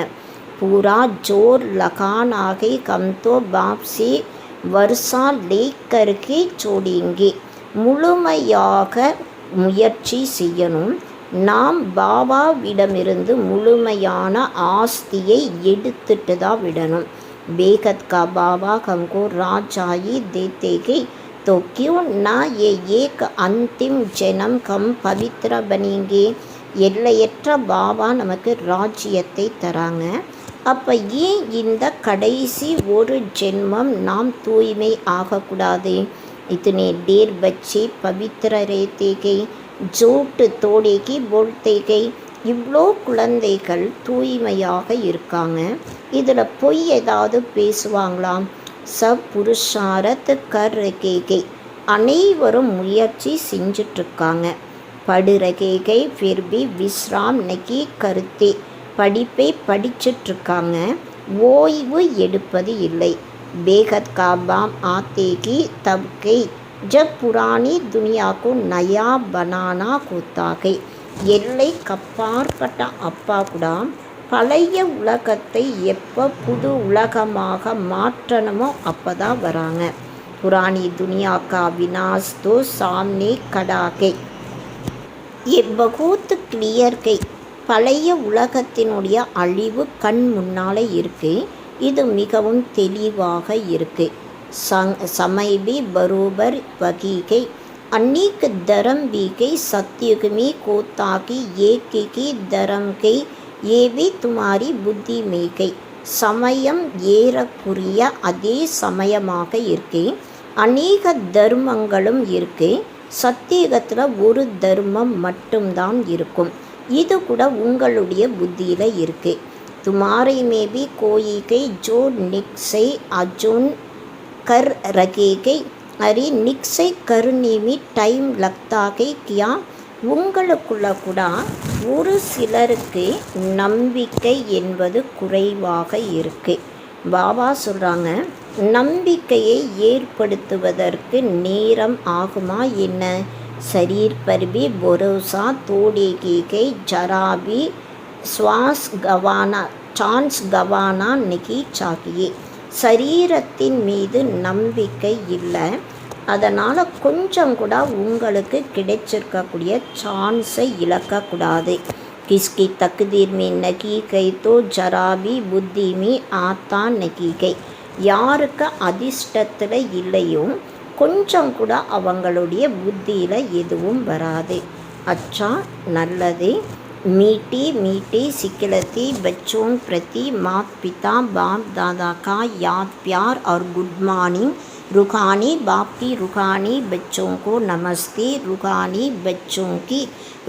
பூரா ஜோர் லகானாகை கம்தோ பாப்சி வருஷா லேக்கருகே சோடிங்கி. முழுமையாக முயற்சி செய்யணும். நாம் பாபாவிடமிருந்து முழுமையான ஆஸ்தியை எடுத்துட்டு தான் விடணும். பேகத் கா பாபா ஹம்கோ ராஜாயி தேத்தேகே तो क्यों ना ये एक अंतिम ஜெனம் கம் பவித்ர பனீங்கே. எல்லையற்ற பாபா நமக்கு ராஜ்யத்தை தராங்க. அப்போ ஏன் இந்த கடைசி ஒரு ஜென்மம் நாம் தூய்மை ஆகக்கூடாது? इतने देर बच्चे पवित्र रहते गए झूठ तोड़ेगी बोलते गए. இவ்வளோ குழந்தைகள் தூய்மையாக இருக்காங்க. இதில் பொய் ஏதாவது பேசுவாங்களாம்? சப் புருஷாரத் கர் ரகேகை, அனைவரும் முயற்சி செஞ்சிட்ருக்காங்க. படு ரகேகை ஃபிர்பி விஸ்ராம் நகி கருத்தே, படிப்பை படிச்சிட்ருக்காங்க, ஓய்வு எடுப்பது இல்லை. பேகத் காபாம் ஆத்தேகி தப்கை ஜப் புராணி துனியாக்கு நயா பனானா கூத்தாகை. எல்லை கப்பாற்பட்ட அப்பா கூட பழைய உலகத்தை எப்போ புது உலகமாக மாற்றணுமோ அப்போ தான் வராங்க. புராணி துனியா கா வினாஸ் தோ சாம்னே கடாகை ஏ பகூத் கிளியர் கை. பழைய உலகத்தினுடைய அழிவு கண் முன்னால் இருக்குது. இது மிகவும் தெளிவாக இருக்குது. சமைபி பரோபர் வகீகை அன்னிக்கு தரம் வீகை சத்யுகமி கோத்தாகி ஏகி தரம் கை ஏவி துமாரி புத்தி மேகை. சமயம் ஏறக்குரிய அதே சமயமாக இருக்கு. அநேக தர்மங்களும் இருக்கு. சத்தியுகத்தில் ஒரு தர்மம் மட்டும்தான் இருக்கும். இது கூட உங்களுடைய புத்தியில் இருக்கு. துமாரை மேபி கோயிகை ஜோ நிக்ஸை அஜுன் கர் ரகேகை அரி நிக்ஸை கருநீமி டைம் லக்தாகை கியா. உங்களுக்குள்ள கூட ஒரு சிலருக்கு நம்பிக்கை என்பது குறைவாக இருக்குது. பாபா சொல்கிறாங்க, நம்பிக்கையை ஏற்படுத்துவதற்கு நேரம் ஆகுமா என்ன? शरीर पर भी भरोसा तोड़ेगी कि जरा भी சான்ஸ் கவானா नहीं चाहिए. சரீரத்தின் மீது நம்பிக்கை இல்லை, அதனால் கொஞ்சம் கூட உங்களுக்கு கிடைச்சிருக்கக்கூடிய சான்ஸை இழக்கக்கூடாது. கிஸ்கி தக்தீர் மீ நகி கை தோ ஜராபி புத்தி மீ ஆத்தா நகி கை. யாருக்கு அதிர்ஷ்டத்தில் இல்லையோ கொஞ்சம் கூட அவங்களுடைய புத்தியில் எதுவும் வராது. அச்சா நல்லது. मीठी मीठी सिखलती बच्चों प्रति माता पिता बाप दादा का याद प्यार और गुड मॉर्निंग. रूहानी बाप की रूहानी बच्चों को नमस्ते. रूहानी बच्चों की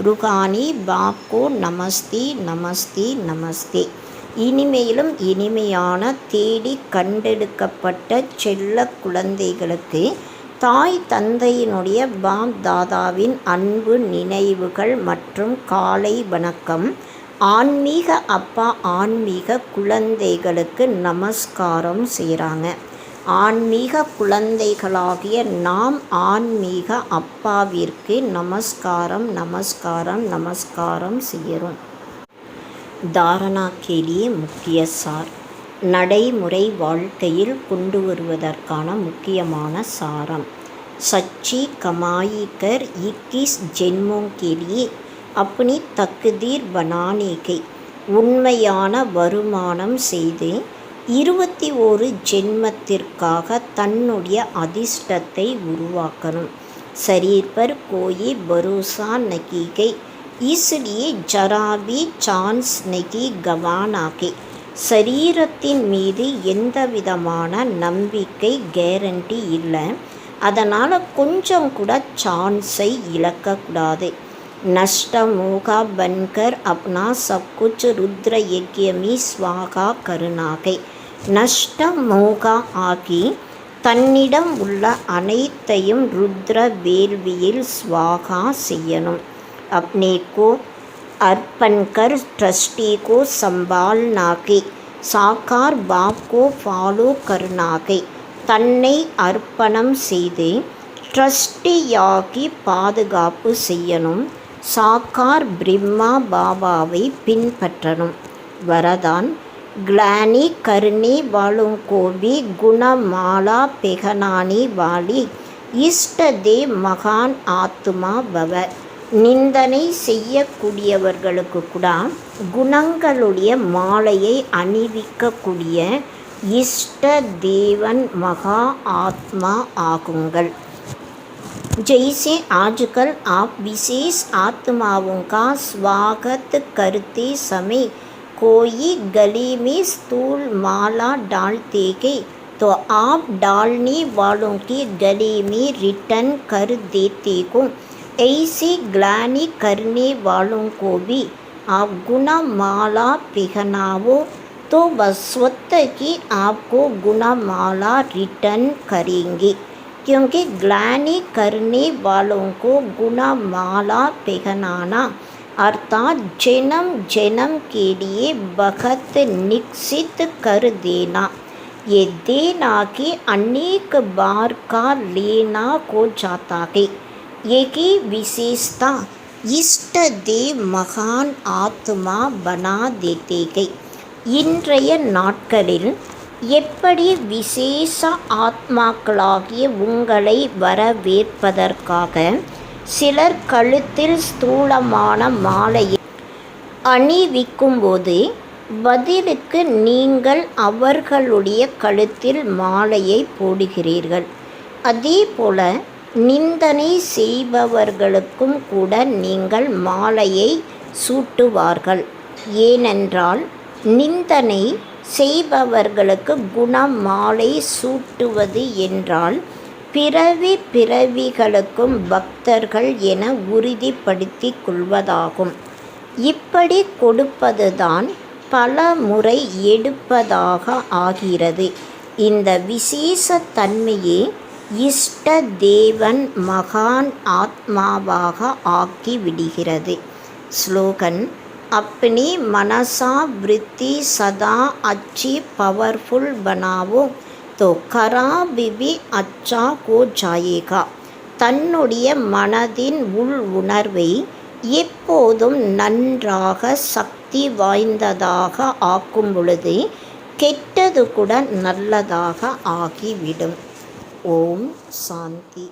रूहानी बाप को नमस्ते नमस्ते नमस्ते. இனிமையிலும் இனிமையான தேடி கண்டெடுக்கப்பட்ட செல்ல குழந்தைகளுக்கு தாய் தந்தையினுடைய பாப் தாதாவின் அன்பு நினைவுகள் மற்றும் காலை வணக்கம். ஆன்மீக அப்பா ஆன்மீக குழந்தைகளுக்கு நமஸ்காரம் செய்கிறாங்க. ஆன்மீக குழந்தைகளாகிய நாம் ஆன்மீக அப்பாவிற்கு நமஸ்காரம் நமஸ்காரம் நமஸ்காரம் செய்கிறோம். தாரணா के लिए முக்கிய சார். நடைமுறை வாழ்க்கையில் கொண்டு வருவதற்கான முக்கியமான சாரம். சச்சி கமாயி கர் 21 ஜென்மோं के लिए अपनी तकदीर बनाने के. உண்மையான வருமானம் செய்து 21 ஜென்மத்திற்காக தன்னுடைய அதிர்ஷ்டத்தை உருவாக்கணும். शरीर पर कोई भरोसा नहीं है, इसलिए जरा भी चांस नहीं गंवाना के. சரீரத்தின் மீது எந்த விதமான நம்பிக்கை கேரண்டி இல்லை, அதனால் கொஞ்சம் கூட சான்ஸை இழக்கக்கூடாது. நஷ்ட மோகா பன்கர் அப்னா சப்குச் ருத்ர யக்யமி ஸ்வாகா கருணாகை. நஷ்ட மோகா ஆகி தன்னிடம் உள்ள அனைத்தையும் ருத்ர வேள்வியில் ஸ்வாகா செய்யணும். அப்னே கோ अर्पण कर ट्रस्टी को संभालना के. साकार बाप को ஃபாலோ करना के. தன்னை அர்ப்பணம் செய்து ட்ரஸ்டியாகி பாதுகாப்பு செய்யணும். சாக்கார் பிரம்மா பாபாவை பின்பற்றணும். வரதான் ग्लानि करने वालों को भी गुणमाला पहनाने वाली इष्ट देव महान आत्मा भव. நிந்தனை செய்யக்கூடியவர்களுக்கு கூட குணங்களுடைய மாலையை அணிவிக்கக்கூடிய இஷ்ட தேவன் மகா ஆத்மா ஆகுங்கள். जैसे आजकल आप विशेष आत्माओं का स्वागत करते समय कोई गले में स्थूल माला डालते हैं तो आप डालने वालों के गले में रिटर्न कर देते हो. ऐसे ग्लानि करने वालों को भी आप गुणमाला पहनाओ तो वह स्वतः ही आपको गुणमाला रिटर्न करेंगे. क्योंकि ग्लानि करने वालों को गुणमाला पहनाना अर्थात जन्म जन्म के लिए बखत निश्चित कर देना. ये देना कि अनेक बार का लेना हो जाता है. एक ही विशेषता इष्ट देव महान आत्मा बना देते हैं. இன்றைய நாட்களில் எப்படி விசேஷ ஆத்மாக்களாகிய உங்களை வரவேற்பதற்காக சிலர் கழுத்தில் ஸ்தூலமான மாலையை அணிவிக்கும்போது பதிலுக்கு நீங்கள் அவர்களுடைய கழுத்தில் மாலையை போடுகிறீர்கள். அதேபோல நிந்தனை செய்பவர்களுக்கும் கூட நீங்கள் மாலையை சூட்டுவார்கள். ஏனென்றால் நிந்தனை செய்பவர்களுக்கு குணமாலை சூட்டுவது என்றால் பிறவி பிறவிகளுக்கும் பக்தர்கள் என உறுதிப்படுத்தி கொள்வதாகும். இப்படி கொடுப்பதுதான் பல முறை எடுப்பதாக ஆகிறது. இந்த விசேஷ தன்மையே இஷ்ட தேவன் மகான் ஆத்மாவாக ஆக்கிவிடுகிறது. ஸ்லோகன் अपनी मनसा वृत्ति सदा अच्छी पावरफुल बनाओ तो खराबी भी अच्छा हो जाएगा. தன்னுடைய மனதின் உள் உணர்வை எப்போதும் நன்றாக சக்தி வாய்ந்ததாக ஆக்கும் பொழுது கெட்டது கூட நல்லதாக ஆகிவிடும். ஓம் சாந்தி.